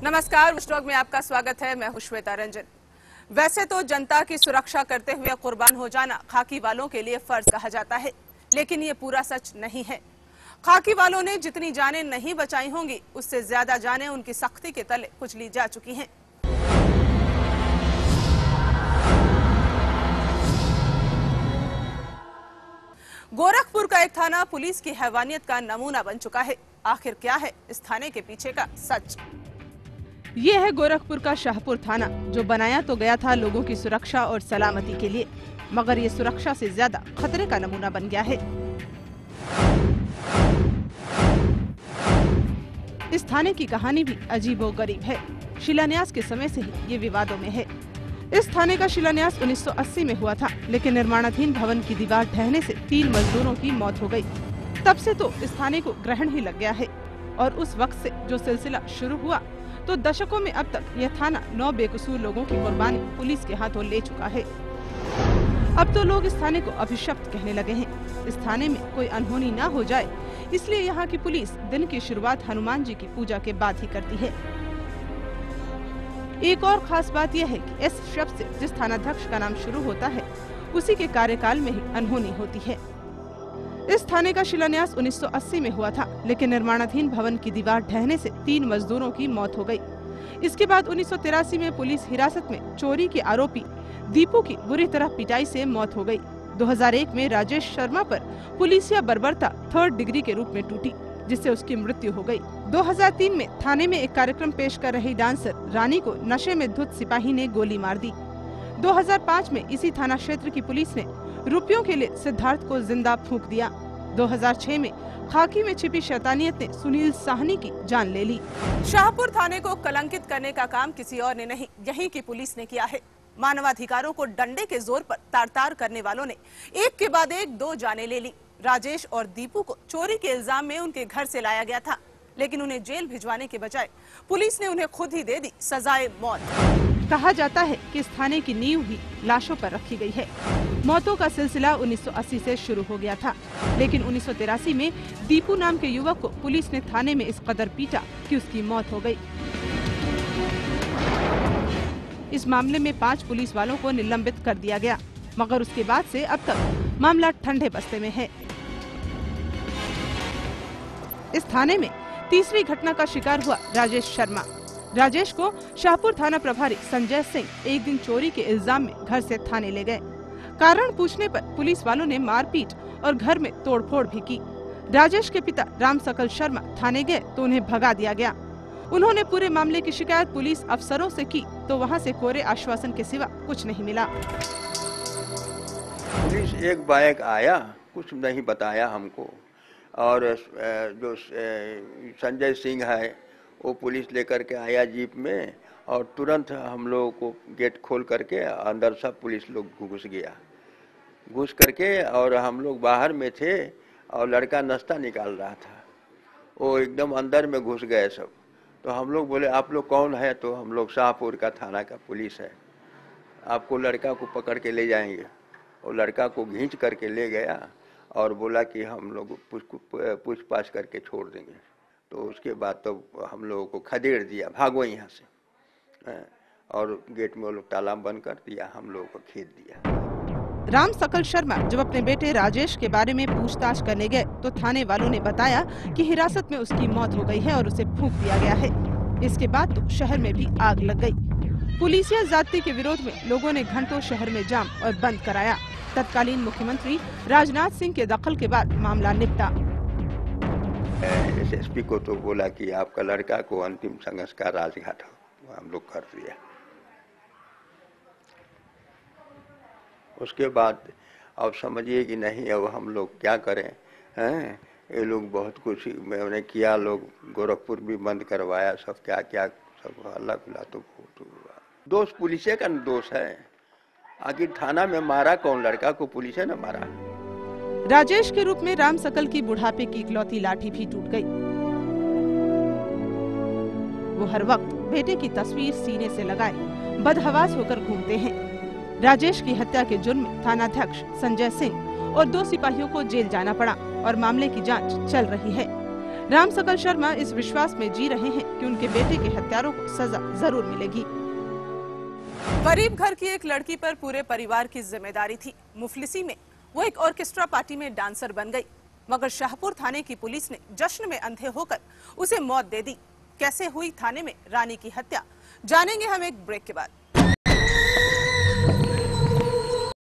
नमस्कार, वॉचडॉग में आपका स्वागत है। मैं हूं श्वेता रंजन। वैसे तो जनता की सुरक्षा करते हुए कुर्बान हो जाना खाकी वालों के लिए फर्ज कहा जाता है, लेकिन ये पूरा सच नहीं है। खाकी वालों ने जितनी जानें नहीं बचाई होंगी, उससे ज्यादा जानें उनकी सख्ती के तले कुचली जा चुकी हैं। गोरखपुर का एक थाना पुलिस की हैवानियत का नमूना बन चुका है। आखिर क्या है इस थाने के पीछे का सच? ये है गोरखपुर का शाहपुर थाना, जो बनाया तो गया था लोगों की सुरक्षा और सलामती के लिए, मगर ये सुरक्षा से ज्यादा खतरे का नमूना बन गया है। इस थाने की कहानी भी अजीबोगरीब है। शिलान्यास के समय से ही ये विवादों में है। इस थाने का शिलान्यास 1980 में हुआ था, लेकिन निर्माणाधीन भवन की दीवार ढहने से 3 मजदूरों की मौत हो गई। तब से तो इस थाने को ग्रहण ही लग गया है, और उस वक्त से जो सिलसिला शुरू हुआ तो दशकों में अब तक यह थाना 9 बेकसूर लोगों की कुर्बानी पुलिस के हाथों ले चुका है। अब तो लोग इस थाने को अभिशप्त कहने लगे हैं। इस थाने में कोई अनहोनी ना हो जाए, इसलिए यहाँ की पुलिस दिन की शुरुआत हनुमान जी की पूजा के बाद ही करती है। एक और खास बात यह है कि इस शब्द से जिस थानाध्यक्ष का नाम शुरू होता है, उसी के कार्यकाल में ही अनहोनी होती है। इस थाने का शिलान्यास 1980 में हुआ था, लेकिन निर्माणाधीन भवन की दीवार ढहने से 3 मजदूरों की मौत हो गई। इसके बाद 1983 में पुलिस हिरासत में चोरी के आरोपी दीपू की बुरी तरह पिटाई से मौत हो गई। 2001 में राजेश शर्मा पर पुलिसिया बर्बरता 3rd डिग्री के रूप में टूटी, जिससे उसकी मृत्यु हो गई। 2003 में थाने में एक कार्यक्रम पेश कर रही डांसर रानी को नशे में धुत सिपाही ने गोली मार दी। 2005 में इसी थाना क्षेत्र की पुलिस ने रुपयों के लिए सिद्धार्थ को जिंदा फूंक दिया। 2006 में खाकी में छिपी शैतानियत ने सुनील साहनी की जान ले ली। शाहपुर थाने को कलंकित करने का काम किसी और ने नहीं, यहीं की पुलिस ने किया है। मानवाधिकारों को डंडे के जोर पर तार-तार करने वालों ने एक के बाद एक 2 जानें ले ली। राजेश और दीपू को चोरी के इल्जाम में उनके घर से लाया गया था, लेकिन उन्हें जेल भिजवाने के बजाय पुलिस ने उन्हें खुद ही दे दी सजाए मौत। कहा जाता है कि इस थाने की नींव ही लाशों पर रखी गई है। मौतों का सिलसिला 1980 से शुरू हो गया था, लेकिन 1983 में दीपू नाम के युवक को पुलिस ने थाने में इस कदर पीटा कि उसकी मौत हो गई। इस मामले में 5 पुलिस वालों को निलंबित कर दिया गया, मगर उसके बाद से अब तक मामला ठंडे बस्ते में है। इस थाने में तीसरी घटना का शिकार हुआ राजेश शर्मा। राजेश को शाहपुर थाना प्रभारी संजय सिंह एक दिन चोरी के इल्जाम में घर से थाने ले गए। कारण पूछने पर पुलिस वालों ने मारपीट और घर में तोड़फोड़ भी की। राजेश के पिता राम सकल शर्मा थाने गए तो उन्हें भगा दिया गया। उन्होंने पूरे मामले की शिकायत पुलिस अफसरों से की, तो वहां से कोरे आश्वासन के सिवा कुछ नहीं मिला। पुलिस एक बाइक आया, कुछ नहीं बताया हमको, और जो संजय सिंह है वो पुलिस लेकर के आया जीप में, और तुरंत हम लोगों को गेट खोल करके अंदर सब पुलिस लोग घुस करके, और हम लोग बाहर में थे और लड़का नाश्ता निकाल रहा था, वो एकदम अंदर में घुस गए सब। तो हम लोग बोले आप लोग कौन है? तो हम लोग शाहपुर का थाना का पुलिस है, आपको लड़का को पकड़ के ले जाएंगे। और लड़का को खींच करके ले गया और बोला कि हम लोग पूछताछ करके छोड़ देंगे। तो उसके बाद तो हम लोगों को खदेड़ दिया, भागो यहाँ से, और गेट में वो लोग ताला बंद कर दिया, हम लोगों को खींच दिया। राम सकल शर्मा जब अपने बेटे राजेश के बारे में पूछताछ करने गए तो थाने वालों ने बताया कि हिरासत में उसकी मौत हो गई है और उसे फूंक दिया गया है। इसके बाद तो शहर में भी आग लग गई। पुलिसिया जाति के विरोध में लोगों ने घंटों शहर में जाम और बंद कराया। तत्कालीन मुख्यमंत्री राजनाथ सिंह के दखल के बाद मामला निपटा। एसएसपी को तो बोला कि आपका लड़का को अंतिम संस्कार राजघाट हम लोग कर दिया। उसके बाद अब समझिए कि नहीं, अब हम लोग क्या करें हैं? ये लोग बहुत कुछ मैंने किया, लोग गोरखपुर भी बंद करवाया, सब क्या क्या सब हल्ला गुल्ला तो बहुत हुआ। दोष पुलिस का दोष है, आखिर थाना में मारा कौन? लड़का को पुलिस ने मारा। राजेश के रूप में राम सकल की बुढ़ापे की इकलौती लाठी भी टूट गई। वो हर वक्त बेटे की तस्वीर सीने से लगाए बदहवास होकर घूमते हैं। राजेश की हत्या के जुर्म में थानाध्यक्ष संजय सिंह और 2 सिपाहियों को जेल जाना पड़ा और मामले की जांच चल रही है। राम सकल शर्मा इस विश्वास में जी रहे हैं कि उनके बेटे के हत्यारों को सजा जरूर मिलेगी। गरीब घर की एक लड़की पर पूरे परिवार की जिम्मेदारी थी। मुफलिसी में वो एक ऑर्केस्ट्रा पार्टी में डांसर बन गई, मगर शाहपुर थाने की पुलिस ने जश्न में अंधे होकर उसे मौत दे दी। कैसे हुई थाने में रानी की हत्या, जानेंगे हम एक ब्रेक के बाद।